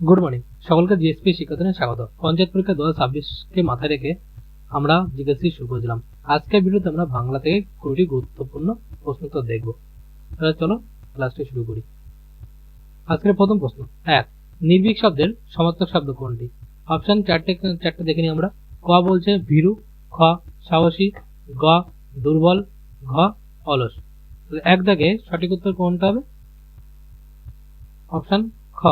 Good morning সকলকে GSP শিক্ষাদানে স্বাগত। পঞ্চায়েত পরীক্ষা 2026কে মাথায় রেখে আমরা জিজ্ঞাসা শুরু করেছিলাম। আজকের ভিডিওতে আমরা বাংলা থেকে 20টি গুরুত্বপূর্ণ প্রশ্ন উত্তর দেখব। তাহলে চলো ক্লাসটি শুরু করি। আজকের প্রথম প্রশ্ন 1, নির্ভীক শব্দের সমার্থক শব্দ কোনটি? অপশন চারটে দেখে নিই আমরা। ক বলছে ভীরু, খ সাহসী, গ দুর্বল, ঘ অলস। তাহলে এক দাগে সঠিক উত্তর কোনটা হবে? অপশন খ।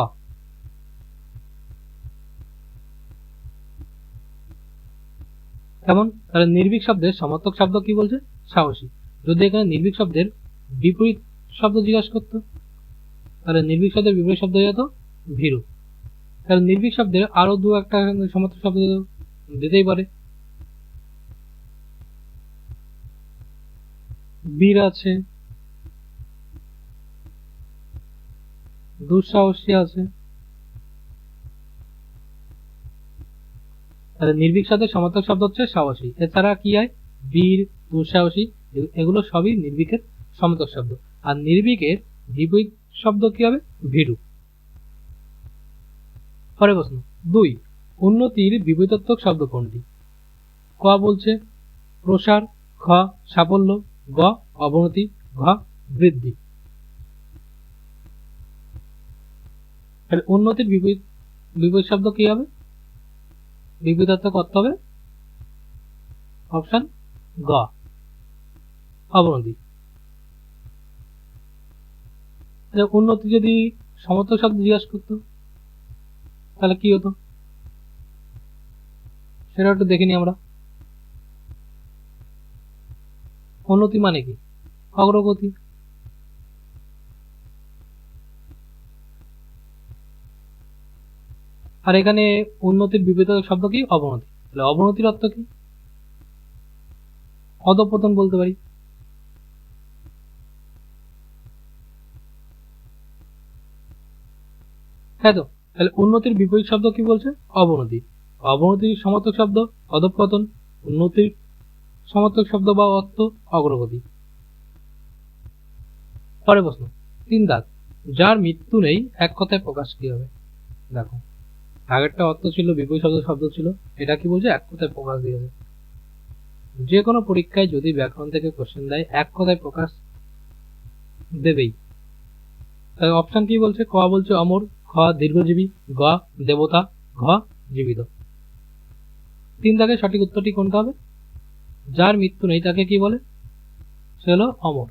কেমন? তাহলে নির্ভীক শব্দের সমার্থক শব্দ কি বলছে? সাহসী। যদি এখানে নির্ভীক শব্দের বিপরীত শব্দ জিজ্ঞাসা করতো, তাহলে নির্ভীক শব্দের বিপরীত শব্দ হয়ে যেত ভীরু। তাহলে নির্ভীক শব্দের আরো দু একটা সমার্থক শব্দ দিতেই পারে। বীর আছে, দুঃসাহসী আছে। তাহলে নির্ভীক শব্দের সমার্থক শব্দ হচ্ছে সাহসী। এছাড়া কি হয়? বীর, দুঃসাহসী, এগুলো সবই নির্ভীকের সমার্থক শব্দ। আর নির্ভীকের বিপরীত শব্দ কি হবে? ভীরু। পরের প্রশ্ন 2, উন্নতির বিপরীতার্থক শব্দ কোনটি? ক বলছে প্রসার, খ সাফল্য, গ অবনতি, ঘ বৃদ্ধি। তাহলে উন্নতির বিপরীত শব্দ কি হবে? বিপরীতার্থক অর্থ হবে অপশন গ অবনতি। উন্নতি যদি সমর্থক শব্দ জিজ্ঞাসা করতো তাহলে কি হতো সেটা একটু দেখে নি আমরা। উন্নতি মানে কি? অগ্রগতি। আর এখানে উন্নতির বিপরীত শব্দ কি? অবনতি। তাহলে অবনতির অর্থ কি? অধঃপতন বলতে পারি। হ্যাঁ তো, তাহলে উন্নতির বিপরীত শব্দ কি বলছে? অবনতি। অবনতির সমার্থক শব্দ অধঃপতন, উন্নতির সমার্থক শব্দ বা অর্থ অগ্রগতি। পরের প্রশ্ন 3 দাগ, যার মৃত্যু নেই এক কথায় প্রকাশ কি হবে? দেখো, আগেরটা অর্থ ছিল বিপরীত শব্দ ছিল, এটা কি বলছে? এক কথায় প্রকাশ দিয়েছে। যে কোনো পরীক্ষায় যদি ব্যাকরণ থেকে কোশ্চেন দেয় এক কথায় প্রকাশ দেবেই। তাহলে অপশন কি বলছে? ক বলছে অমর, খ দীর্ঘজীবী, গ দেবতা, ঘ জীবিত। 3 দাগের সঠিক উত্তরটি কোনটা হবে? যার মৃত্যু নেই তাকে কি বলে? সে হলো অমর।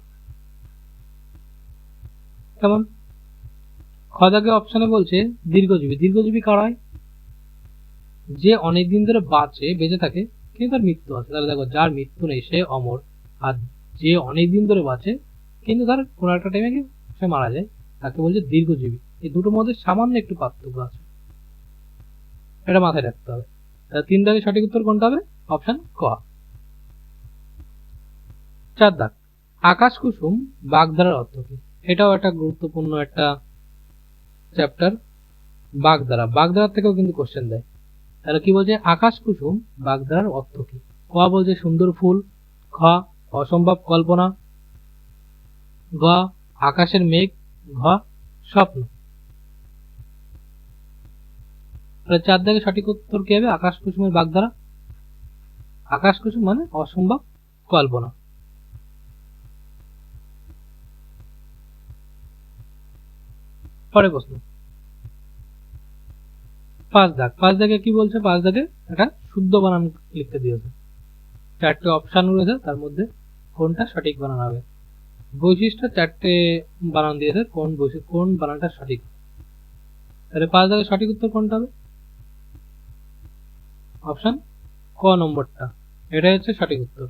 কেমন? খ দাগে অপশনে বলছে দীর্ঘজীবী। দীর্ঘজীবী কারা হয়? যে অনেকদিন ধরে বেঁচে থাকে কিন্তু তার মৃত্যু আছে। তাহলে দেখো, যার মৃত্যু নেই সে অমর, আর যে অনেকদিন ধরে বাঁচে কিন্তু তার কোনো একটা টাইমে সে মারা যায় তাকে বলছে দীর্ঘজীবী। এই দুটোর মধ্যে সামান্য একটু পার্থক্য আছে, এটা মাথায় রাখতে হবে। 3 দাগের সঠিক উত্তর কোনটা হবে? অপশন ক। 4 দাগ, আকাশ কুসুম বাগধারার অর্থ কি? এটাও একটা গুরুত্বপূর্ণ একটা চ্যাপ্টার। বাগধারা থেকেও কিন্তু কোশ্চেন দেয়। তাহলে কি বলছে? আকাশ কুসুম বাগধারার অর্থ কি? ক বলছে সুন্দর ফুল, খ অসম্ভব কল্পনা, গ আকাশের মেঘ, ঘ স্বপ্ন। তাহলে 4 দাগে সঠিক উত্তর কি হবে? আকাশ কুসুমের বাগধারা। আকাশ কুসুম মানে অসম্ভব কল্পনা। পরের প্রশ্ন 5 দাগ। 5 দাগে কি বলছে? 5 দাগে একটা শুদ্ধ বানান লিখতে দিয়েছে। 4টে অপশন রয়েছে, তার মধ্যে কোনটা সঠিক বানান হবে? বৈশিষ্ট্য 4টে বানান দিয়েছে, কোন বানানটা সঠিক। তাহলে 5 দাগে সঠিক উত্তর কোনটা হবে? অপশন ক নম্বরটা, এটাই হচ্ছে সঠিক উত্তর।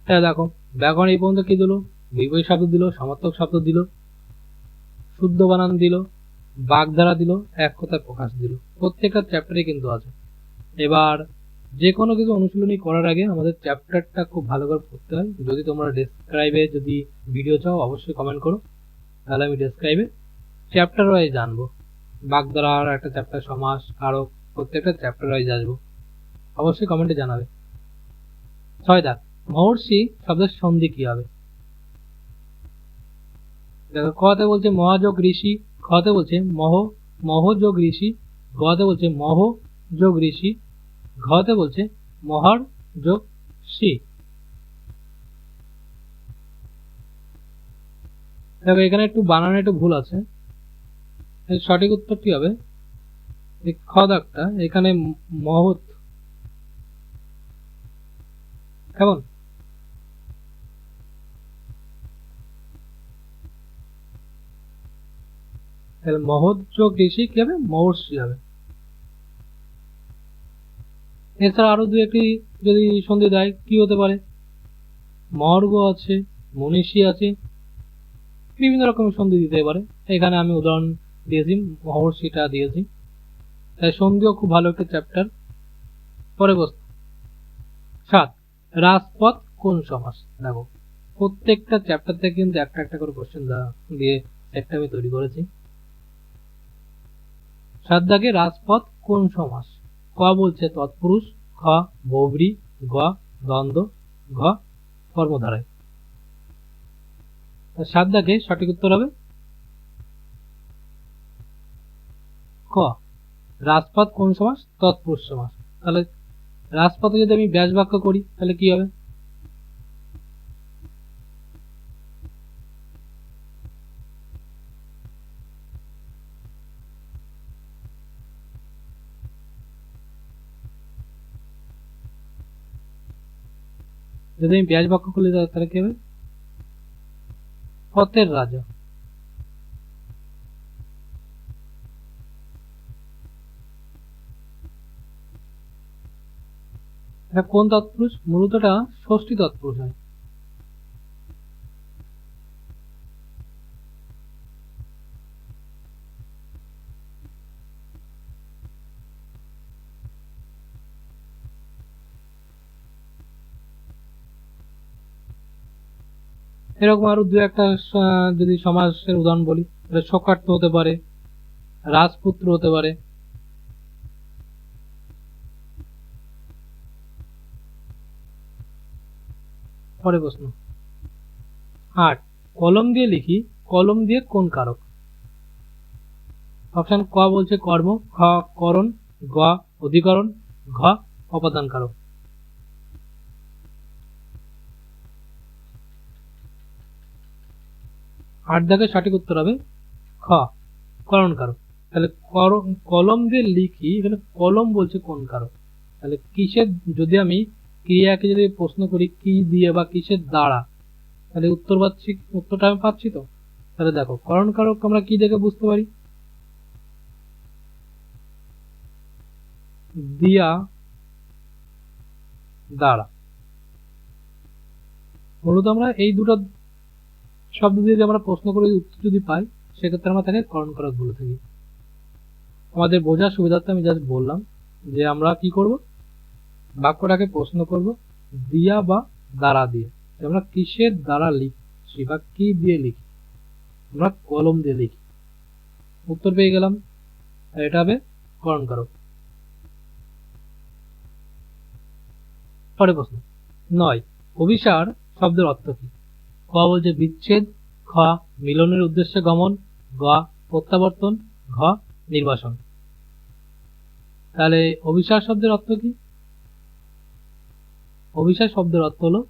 তাহলে দেখো, ব্যাকরণ এই পর্যন্ত কি দিল? বিপরীত শব্দ দিল, সমার্থক শব্দ দিল, শুদ্ধ বানান দিল, বাগধারা দিল, এক কথায় প্রকাশ দিল। প্রত্যেকটা চ্যাপ্টারে কিন্তু আছে। এবার যে কোনো কিছু অনুশীলনী করার আগে আমাদের চ্যাপ্টারটা খুব ভালো করে পড়তে হয়। যদি তোমরা ডেসক্রাইবে যদি ভিডিও চাও অবশ্যই কমেন্ট করো, তাহলে আমি ডেসক্রাইবে চ্যাপ্টার ওয়াইজ জানবো। বাগধারার একটা চ্যাপ্টার, সমাস, কারক, প্রত্যেকটা চ্যাপ্টার ওয়াইজ আসবো, অবশ্যই কমেন্টে জানাবে। 6 দাগ, মহর্ষি শব্দের সন্ধি কি হবে? দেখো, কতে বলছে মহাযোগ ঋষি, খ খতে বলছে মহ, মহ যোগ ঋষি, গতে বলছে মহ যোগ ঋষি, ঘতে বলছে মহর যোগ সি। দেখো এখানে একটু বানানো একটু ভুল আছে, সঠিক উত্তরটি হবে খ দাগটা, এখানে মহৎ, কেমন? তাহলে মহৎ যোগ ঋষি কি হবে? মহর্ষি হবে। এছাড়া আরো দু একটি যদি সন্ধি দেয় কি হতে পারে? মর্গ আছে, মনীষী আছে, বিভিন্ন রকমের সন্ধি দিতে পারে। এখানে আমি উদাহরণ দিয়েছি, মহর্ষিটা দিয়েছি। তাই সন্ধিও খুব ভালো একটা চ্যাপ্টার। পরে প্রশ্ন 7, রাজপথ কোন সমাস? দেখো প্রত্যেকটা চ্যাপ্টার থেকে কিন্তু একটা একটা করে কোশ্চেন দিয়ে একটা আমি তৈরি করেছি। 7 দাগে রাজপথ কোন সমাস? ক বলছে তৎপুরুষ, খ বহুব্রী, গ দ্বন্দ্ব, ঘ কর্মধারায়। 7 দাগে সঠিক উত্তর হবে ক, রাজপথ কোন সমাস? তৎপুরুষ সমাস। তাহলে রাজপথে যদি আমি ব্যাস বাক্য করি তাহলে কি হবে? যদি আমি ব্যাস বাক্য করলে তাহলে কি হবে? পথের রাজা। এটা কোন তৎপুরুষ? মূলত এটা ষষ্ঠী তৎপুরুষ হয়। এরকম আরো দু একটা যদি সমাসের উদাহরণ বলি, শকার্ত হতে পারে, রাজপুত্র হতে পারে। পরে প্রশ্ন 8, কলম দিয়ে লিখি, কলম দিয়ে কোন কারক? অপশন ক বলছে কর্ম, খ করণ, গ অধিকরণ, ঘ অপাদান কারক। আট দাগের সঠিক উত্তর হবে খ করণ কারক। তাহলে কলম দিয়ে লিখি, এখানে কলম বলছে কোন কারক? তাহলে কিসের, যদি আমি ক্রিয়াকে যদি প্রশ্ন করি কি দিয়ে বা কিসের দ্বারা, তাহলে উত্তরটা আমি পাচ্ছি তো। তাহলে দেখো করণ কারক আমরা কি দেখে বুঝতে পারি? দিয়া, দ্বারা। মূলত আমরা এই দুটো শব্দ দিয়ে আমরা প্রশ্ন করে উত্তর যদি পাই, সেক্ষেত্রে আমরা তাকে করণ কারক বলে থাকি। আমাদের বোঝার সুবিধার্থে আমি জাস্ট বললাম যে আমরা কি করব, বাক্যটাকে প্রশ্ন করব দিয়া বা দ্বারা দিয়ে। আমরা কিসের দ্বারা লিখছি বা কি দিয়ে লিখি? আমরা কলম দিয়ে লিখি। উত্তর পেয়ে গেলাম, এটা হবে করণ কারক। পরে প্রশ্ন 9, অভিসার শব্দের অর্থ কি? ক বলছে বিচ্ছেদ, খ মিলনের উদ্দেশ্যে গমন, গ প্রত্যাবর্তন, ঘ নির্বাসন। তাহলে অভিসার শব্দের অর্থ কি? অভিসার শব্দের অর্থ হলো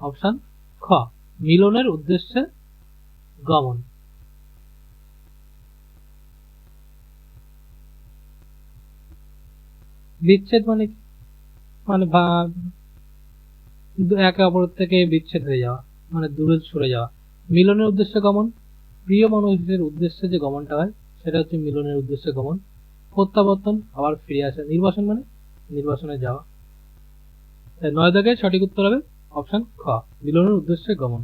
অপশন খ মিলনের উদ্দেশ্যে গমন। বিচ্ছেদ মানে কি? মানে একে অপরের থেকে বিচ্ছেদ হয়ে যাওয়া, মানে দূরে সরে যাওয়া। মিলনের উদ্দেশ্যে গমন, প্রিয় মানুষের উদ্দেশ্যে যে গমনটা হয় সেটা হচ্ছে মিলনের উদ্দেশ্যে গমন। প্রত্যাবর্তন, আবার ফিরে আসা। নির্বাসন মানে নির্বাসনে যাওয়া। 9 দাগের সঠিক উত্তর হবে অপশন খ মিলনের উদ্দেশ্যে গমন।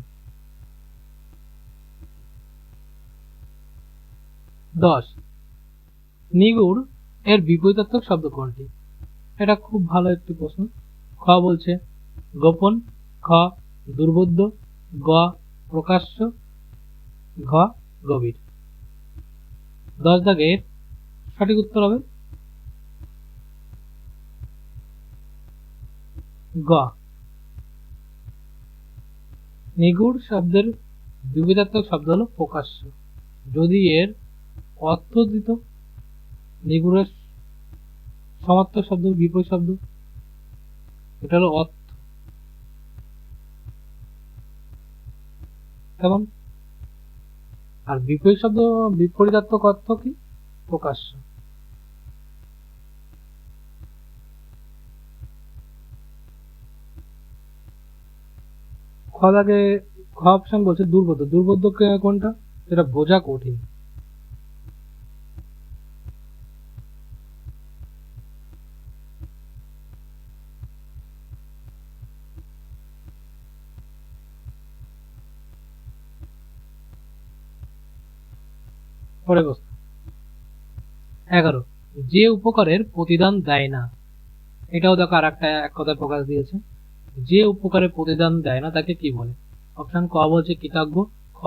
10, নিগুড় এর বিপরীতার্থক শব্দ কোনটি? এটা খুব ভালো একটি প্রশ্ন। খ বলছে গোপন, খ দুর্বোধ্য, গ প্রকাশ্য, ঘ গভীর। 10 দাগের সঠিক উত্তর হবে গ। নিগুড় শব্দের বিপরীতার্থক শব্দ হলো প্রকাশ্য। যদি এর অর্থ দিত, নিগুড়ের সমার্থক শব্দ, বিপরীত শব্দ, এটা হলো অর্থ। কেমন? আর বিপরীত শব্দ, বিপরীতার্থক অর্থ কি? প্রকাশ্য। খ অপশন বলছে দুর্বোধ্য। দুর্বোধ্য কোনটা? যেটা বোঝা কঠিন। পরে প্রশ্ন 11, যে উপকারের প্রতিদান দেয় না। এটাও দেখো আর একটা এক কথায় প্রকাশ দিয়েছে, যে উপকারের প্রতিদান দেয় না তাকে কি বলে? অপশন ক বলছে কৃতজ্ঞ, খ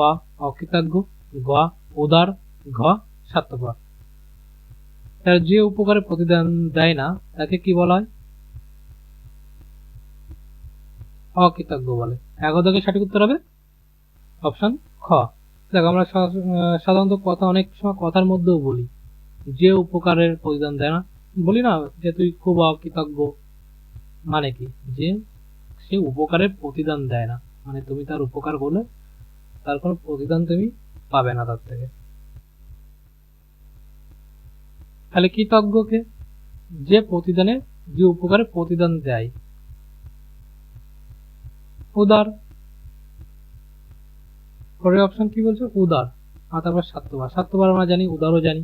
অকৃতজ্ঞ, গ উদার, ঘ স্বার্থপর। তার যে উপকারের প্রতিদান দেয় না তাকে কি বলা হয়? অকৃতজ্ঞ বলে। 11 থেকে সঠিক উত্তর হবে অপশন খ। দেখো আমরা সাধারণত কথা অনেক সময় কথার মধ্যেও বলি, যে উপকারের প্রতিদান দেয় না, বলি না যে তুই খুব অকৃতজ্ঞ, মানে কি? যে সে উপকারের প্রতিদান দেয় না, মানে তুমি তার উপকার করলে তার কোনো প্রতিদান তুমি পাবে না তার থেকে। তাহলে কৃতজ্ঞকে? যে প্রতিদানে, যে উপকারে প্রতিদান দেয়। উদার, পরের অপশন কি বলছে? উদার। আর তারপর স্বার্থপর। স্বার্থপর আমরা জানি, উদারও জানি।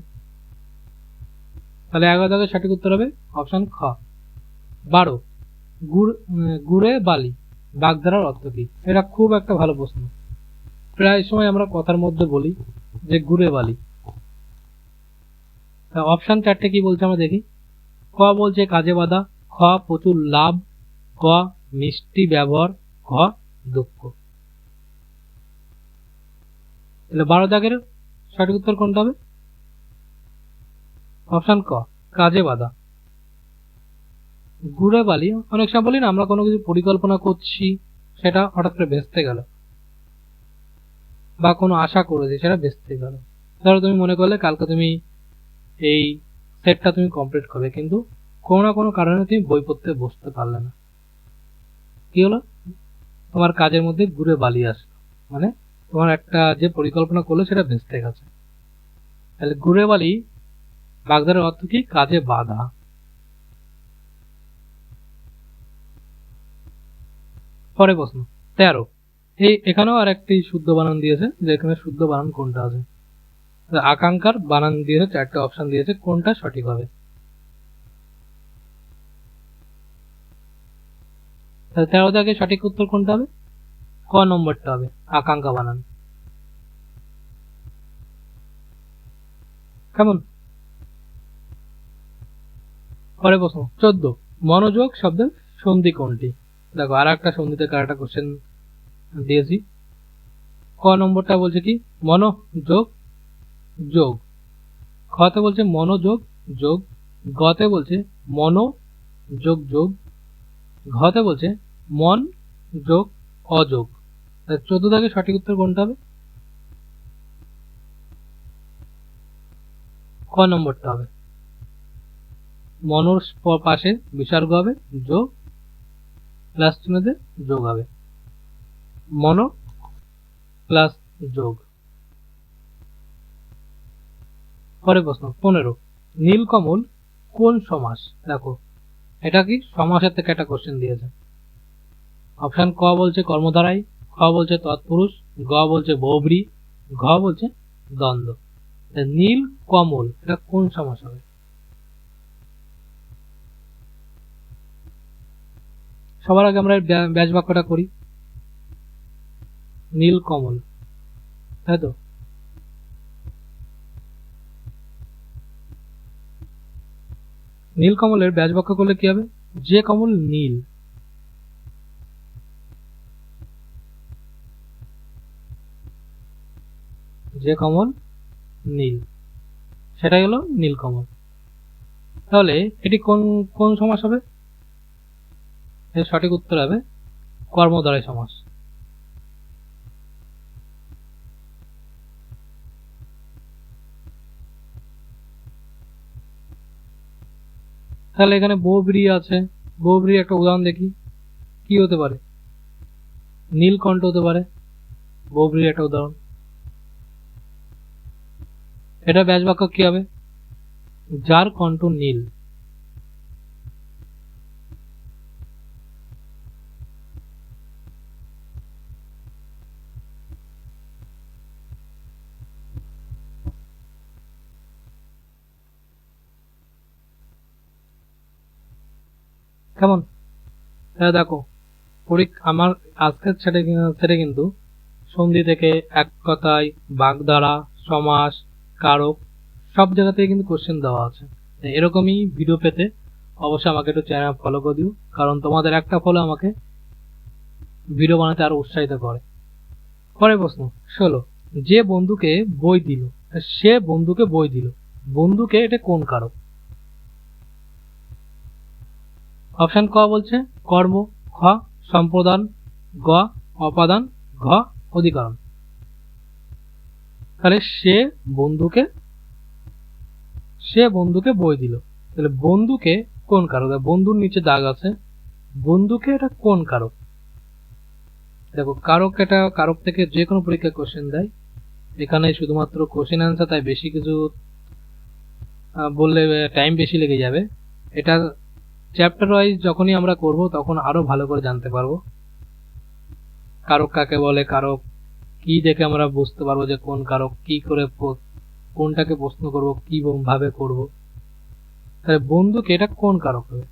তাহলে 11 থেকে সঠিক উত্তর হবে অপশন খ। 12, গুড়ে বালি বাগধারার অর্থ কি? এটা খুব একটা ভালো প্রশ্ন, প্রায় সময় আমরা কথার মধ্যে বলি যে গুড়ে বালি। অপশন 4টে কি বলছে আমরা দেখি। ক বলছে কাজে বাধা, খ প্রচুর লাভ, ক মিষ্টি ব্যবহার, ঘ দুঃখ। তাহলে 12 দাগের সঠিক উত্তর কোনটা হবে? অপশন ক কাজে বাধা। ঘুরে বালি, অনেক সময় বলি না আমরা কোনো কিছু পরিকল্পনা করছি, সেটা হঠাৎ করে ভেস্তে গেল, বা কোনো আশা করেছি সেটা ভেস্তে গেল। ধরো তুমি মনে করলে কালকে তুমি এই সেটটা তুমি কমপ্লিট করবে, কিন্তু কোনো না কোনো কারণে তুমি বই পড়তে বসতে পারলে না, কি হলো? তোমার কাজের মধ্যে ঘুরে বালি আসলো, মানে তোমার একটা যে পরিকল্পনা করলে সেটা ভেস্তে গেছে। তাহলে ঘুরে বালি বাগধারার অর্থ কি? কাজে বাধা। পরে প্রশ্ন 13, এখানেও আর একটি শুদ্ধ বানান দিয়েছে, যে এখানে শুদ্ধ বানান কোনটা আছে। আকাঙ্ক্ষার বানান দিয়েছে, 4টে অপশন দিয়েছে, কোনটা সঠিক হবে? 13 থেকে সঠিক উত্তর কোনটা হবে? ক নম্বরটা হবে, আকাঙ্ক্ষা বানান। কেমন? পরে প্রশ্ন 14, মনোযোগ শব্দের সন্ধি কোনটি? দেখো আর একটা সন্ধিতে কারেক্ট কোশ্চেন দিয়েছি। ক নম্বরটা বলছে কি? মনোযোগ যোগ। খতে বলছে মনোযোগ যোগ, গতে বলছে মনো যোগ যোগ, ঘতে বলছে মন যোগ অযোগ। 14 থেকে সঠিক উত্তর কোনটা হবে? ক নম্বরটা হবে। মনোর পাশে বিসর্গ হবে, যোগ প্লাস চিহ্নতে যোগ হবে, মনো প্লাস যোগ। পরে প্রশ্ন 15, নীলকমল কোন সমাস? দেখো এটা কি সমাসের থেকে একটা কোশ্চেন দিয়েছে। অপশন ক বলছে কর্মধারায়, খ বলছে তৎপুরুষ, গ বলছে বহুব্রী, ঘ বলছে দ্বন্দ্ব। নীল কমল এটা কোন সমাস হবে? সবার আগে আমরা ব্যাস বাক্যটা করি। নীল কমল, তাই তো? নীল কমলের ব্যাস বাক্য করলে কি হবে? যে কমল নীল, যে কমল নীল, সেটাই হলো নীলকমল। তাহলে এটি কোন কোন সমাস হবে? এর সঠিক উত্তর হবে কর্মধারয় সমাস। তাহলে এখানে বহুব্রীহি আছে, বহুব্রীহির একটা উদাহরণ দেখি কি হতে পারে। নীলকণ্ঠ হতে পারে বহুব্রীহির একটা উদাহরণ। এটা ব্যাস বাক্য কি হবে? যার কণ্ঠ নীল। কেমন? দেখো আমার আজকের সেটে কিন্তু সন্ধি থেকে, এক কথায়, বাগধারা, সমাস, কারক সব জায়গা থেকে কিন্তু কোশ্চেন দেওয়া আছে। এরকমই ভিডিও পেতে অবশ্যই আমাকে একটু চ্যানেল ফলো করে দিও, কারণ তোমাদের একটা ফলো আমাকে ভিডিও বানাতে আরো উৎসাহিত করে। পরের প্রশ্ন 16, যে বন্ধুকে বই দিল, সে বন্ধুকে বই দিল, বন্ধুকে এটা কোন কারক? অপশন ক বলছে কর্ম, খ সম্প্রদান, গ অপাদান, ঘ অধিকরণ। তাহলে সে বন্ধুকে বই দিল, তাহলে বন্ধুকে কোন কারক? বন্ধুর নিচে দাগ আছে, বন্ধুকে এটা কোন কারক? দেখো কারক, এটা কারক থেকে যে কোনো পরীক্ষায় কোশ্চেন দেয়, এখানে শুধুমাত্র কোশ্চেন অ্যান্সার, তাই বেশি কিছু বললে টাইম বেশি লেগে যাবে। এটা চ্যাপ্টার ওয়াইজ যখনই আমরা করব তখন আরো ভালো করে জানতে পারবো কারক কাকে বলে, কারক কি দেখে আমরা বুঝতে পারবো যে কোন কারক, কি করে কোনটাকে প্রশ্ন করব, কি ভাবে করব। তাহলে বন্ধুকে এটা কোন কারক হবে?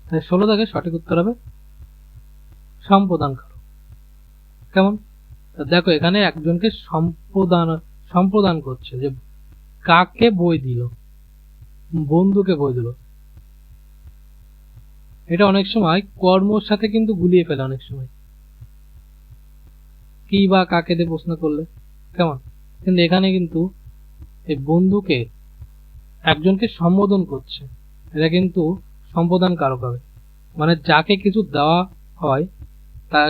তাই 16 থেকে সঠিক উত্তর হবে সম্প্রদান কারক। কেমন? দেখো এখানে একজনকে সম্প্রদান করছে, যে কাকে বই দিল, বন্ধুকে বই দিল। এটা অনেক সময় কর্মর সাথে কিন্তু গুলিয়ে ফেলে, অনেক সময় কি বা কাকে দিয়ে প্রশ্ন করলে। কেমন? কিন্তু এখানে কিন্তু এই বন্ধুকে একজনকে সম্বোধন করছে, এটা কিন্তু সম্বোধন কারক হবে। মানে যাকে কিছু দেওয়া হয়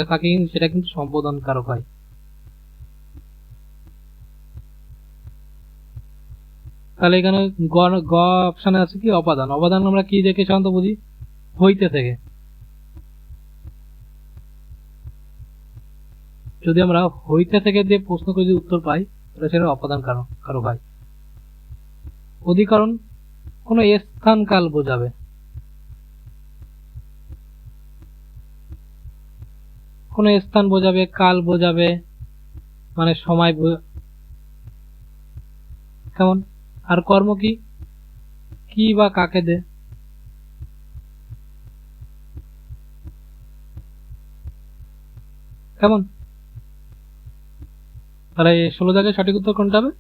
তাকে সেটা কিন্তু সম্বোধন কারক হয়। তাহলে এখানে গ অপশনে আছে কি অপাদান। অপাদান আমরা কি দেখে সাধারণত বুঝি? হইতে থেকে। যদি আমরা হইতে থেকে দিয়ে প্রশ্ন করে যদি উত্তর পাই তাহলে সেটা অপাদান কারক হয়। অধিকরণ কোন স্থান কাল বোঝাবে, কোন স্থান বোঝাবে, কাল বোঝাবে, মানে সময়। কেমন? আর কর্ম কি, কি বা কাকে দে। কেমন? তাহলে 16 জায়গায় সঠিক উত্তর কোনটা হবে?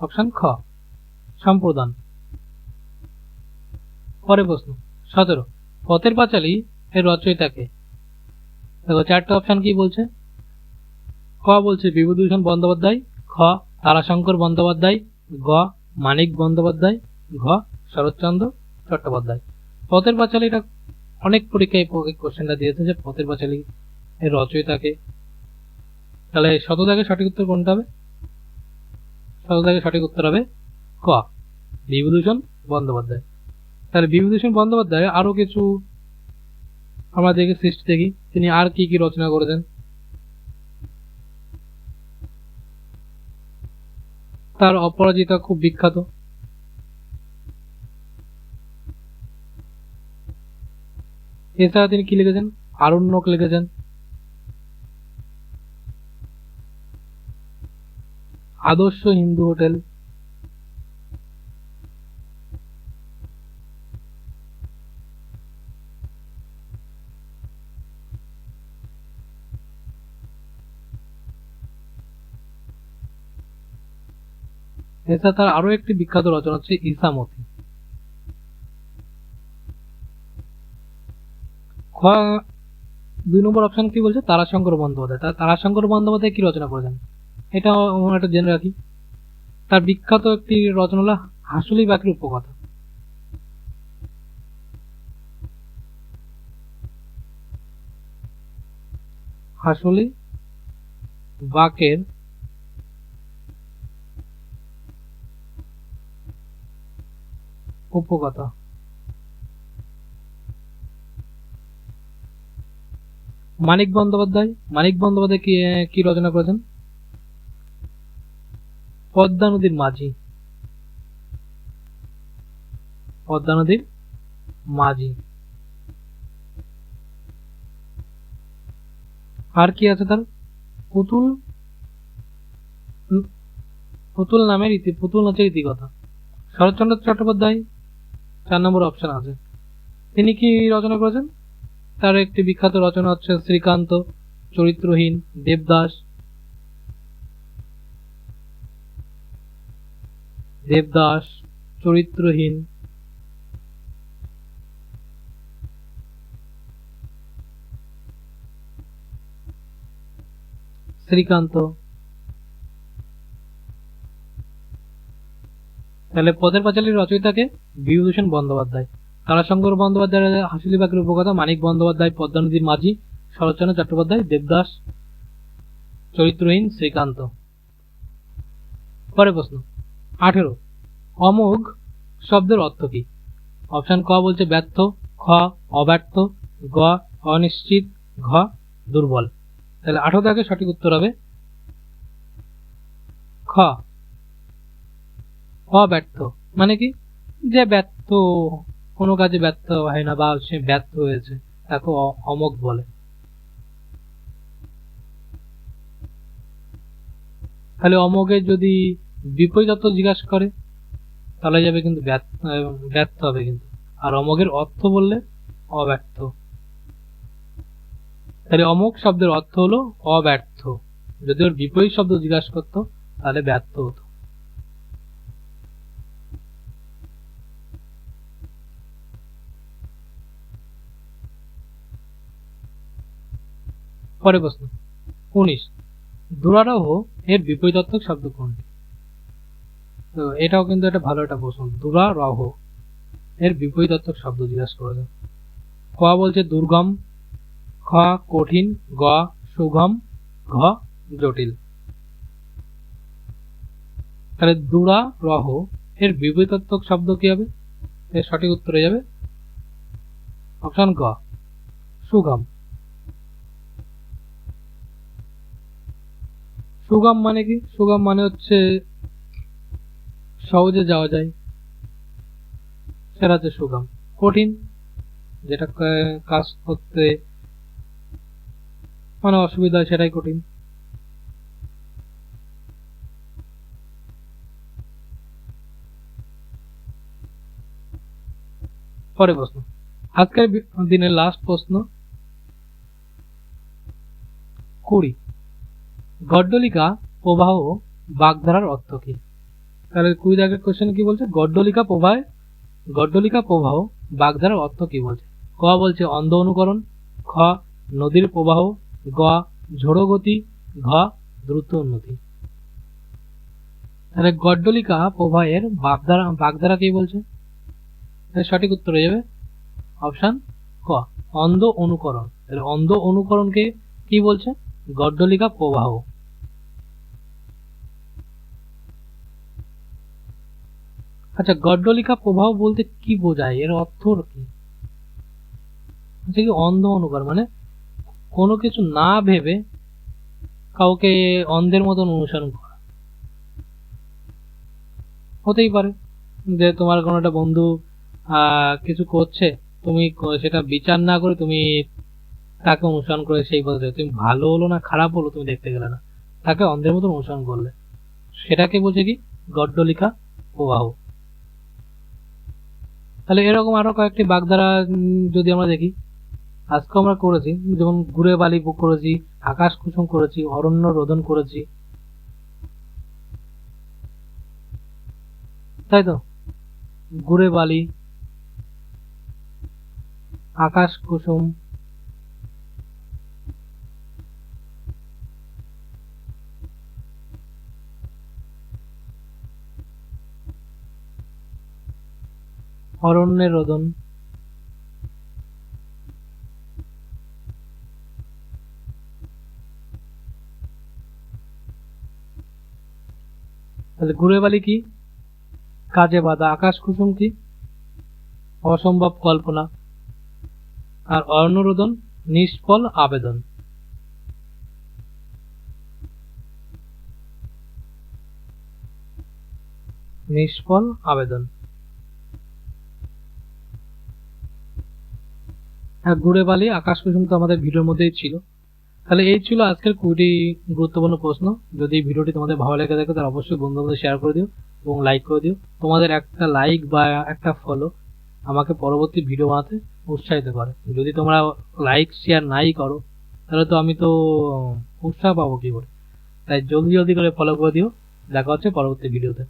অপশন খ সম্প্রদান। পরের প্রশ্ন 17, পথের পাঁচালী এর রচয়িতাকে। দেখো চারটা অপশন কি বলছে। ক বলছে বিভূতিভূষণ বন্দ্যোপাধ্যায়, খ তারাশঙ্কর বন্দ্যোপাধ্যায়, গ মানিক বন্দ্যোপাধ্যায়, ঘ শরৎচন্দ্র চট্টোপাধ্যায়। পথের পাঁচালী, এটা অনেক পরীক্ষায় কোশ্চেনটা দিয়েছে যে পথের পাঁচালী এর রচয়িতাকে। তাহলে 17 জায়গায় সঠিক উত্তর কোনটা হবে? 17 জায়গায় সঠিক উত্তর হবে ক বিভূতিভূষণ বন্দ্যোপাধ্যায়। তাহলে বিভূতিভূষণ বন্দ্যোপাধ্যায় আরো কিছু আমরা দেখি সৃষ্টি দেখি, তিনি আর কি কি রচনা করেছেন। তার অপরাজিতা খুব বিখ্যাত। এছাড়া তিনি কি লিখেছেন? আরণ্যক লিখেছেন, আদর্শ হিন্দু হোটেল, এছাড়া তার আরো একটি বিখ্যাত রচনা হচ্ছে ইসামতি। খ 2 নম্বর অপশন কি বলছে? তারাশঙ্কর বন্দ্যোপাধ্যায়। তারাশঙ্কর বন্দ্যোপাধ্যায় কি রচনা করেছেন এটা আমরা একটা জেনে রাখি। তার বিখ্যাত একটি রচনা হলো হাসুলি বাকের উপকথা। হাসুলি বাকের উপকথা। মানিক বন্দ্যোপাধ্যায় কি কি রচনা করেছেন? পদ্মা নদীর মাঝি। পদ্মা নদীর মাঝি। আর কি আছে তার? পুতুল পুতুল নাচের ইতিকথা। শরৎচন্দ্র চট্টোপাধ্যায় 4 নম্বর অপশন আছে। তিনি কি রচনা করেছেন? তার একটি বিখ্যাত রচনা হচ্ছে শ্রীকান্ত, চরিত্রহীন, দেবদাস, চরিত্রহীন। শ্রীকান্ত। তাহলে পথের পাঁচালীর রচয়িতাকে? বিভূতিভূষণ বন্দ্যোপাধ্যায়। তারাশঙ্কর বন্দ্যোপাধ্যায়ের হাসিলিবাগের উপকথা, মানিক বন্দ্যোপাধ্যায় পদ্মা নদীর মাঝি, শরৎচন্দ্র চট্টোপাধ্যায় দেবদাস, চরিত্রহীন, শ্রীকান্ত। পরের প্রশ্ন 18, অমোঘ শব্দের অর্থ কি? অপশন ক বলছে ব্যর্থ, খ অব্যর্থ, গ অনিশ্চিত, ঘ দুর্বল। তাহলে 18 থেকে সঠিক উত্তর হবে খ অব্যর্থ। মানে কি? যে ব্যর্থ, কোনো কাজে ব্যর্থ হয় না বা সে ব্যর্থ হয়েছে তাকে অমোঘ বলে। তাহলে অমোঘের যদি বিপরীত অর্থ জিজ্ঞাসা করে তাহলে যাবে কিন্তু ব্যর্থ হবে কিন্তু। আর অমোঘের অর্থ বললে অব্যর্থ। তাহলে অমোঘ শব্দের অর্থ হলো অব্যর্থ। যদি ওর বিপরীত শব্দ জিজ্ঞাসা করতো তাহলে ব্যর্থ হতো। পরের প্রশ্ন 19, দুরারোহ এর বিপরীতার্থক শব্দ কোনটি? তো এটাও কিন্তু একটা ভালো একটা প্রশ্ন। দুরারোহ এর বিপরীতার্থক শব্দ জিজ্ঞাসা করেছে। ক বলছে দুর্গম, খ কঠিন, গ সুগম, ঘ জটিল। তাহলে দুরারোহ এর বিপরীতার্থক শব্দ কি হবে? এর সঠিক উত্তর হয়ে যাবে অপশন গ সুগম। সুগম মানে কি? সুগম মানে হচ্ছে সহজে যাওয়া যায়, সেটা হচ্ছে সুগম। কঠিন, যেটা কাজ করতে মানে অসুবিধা হয় সেটাই কঠিন। পরের প্রশ্ন, আজকের দিনের লাস্ট প্রশ্ন 20, গড্ডলিকা প্রবাহ বাগধারার অর্থ কি? তাহলে 20 আগের কোশ্চেন কি বলছে? গড্ডলিকা প্রবাহ বাগধারার অর্থ কি বলছে? ক বলছে অন্ধ অনুকরণ, খ নদীর প্রবাহ, গ ঝোড়ো গতি, ঘ দ্রুত উন্নতি। তাহলে গড্ডলিকা প্রবাহের বাগধারা কি বলছে? সঠিক উত্তর হয়ে যাবে অপশন ক অন্ধ অনুকরণ। তাহলে অন্ধ অনুকরণকে কি বলছে? গড্ডলিকা প্রবাহ। আচ্ছা, গড্ডলিকা প্রবাহ বলতে কি বোঝায়? এর অর্থ কি? কি অন্ধ অনুকরণ মানে কোনো কিছু না ভেবে কাউকে অন্ধের মতন অনুসরণ করা। হতেই পারে যে তোমার কোনো একটা বন্ধু কিছু করছে, তুমি সেটা বিচার না করে তুমি তাকে অনুসরণ করে সেই পথে, তুমি ভালো হলো না খারাপ হলো তুমি দেখতে গেলে না, তাকে অন্ধের মতন অনুসরণ করলে, সেটাকে বলছে কি? গড্ডলিকা প্রবাহ। তাহলে এরকম আরো কয়েকটি বাগধারা যদি আমরা দেখি, আজকে আমরা করেছি যেমন ঘুরে বালি করেছি, আকাশ কুসুম করেছি, অরণ্য রোদন করেছি, তাই তো? ঘুরে বালি, আকাশ কুসুম, অরণ্যের রোদন। তাহলে ঘুরে বালি কি? কাজে বাধা। আকাশ কুসুম কি? অসম্ভব কল্পনা। আর অনুরোধন নিষ্ফল আবেদন। নিষ্ফল আবেদন। ঘুরে বালি আকাশ কুসুম তো আমাদের ভিডিওর মধ্যেই ছিল। তাহলে এই ছিল আজকের 20টি গুরুত্বপূর্ণ প্রশ্ন। যদি ভিডিওটি তোমাদের ভালো লেগে থাকে তাহলে অবশ্যই বন্ধুদের শেয়ার করে দিও এবং লাইক করে দিও। তোমাদের একটা লাইক বা একটা ফলো আমাকে পরবর্তী ভিডিও বানাতে উৎসাহিত করে। যদি তোমরা লাইক শেয়ার নাই করো তাহলে তো আমি তো উৎসাহ পাবো কি করে। তাই জলদি জলদি করে ফলো করে দিও। দেখা হচ্ছে পরবর্তী ভিডিওতে।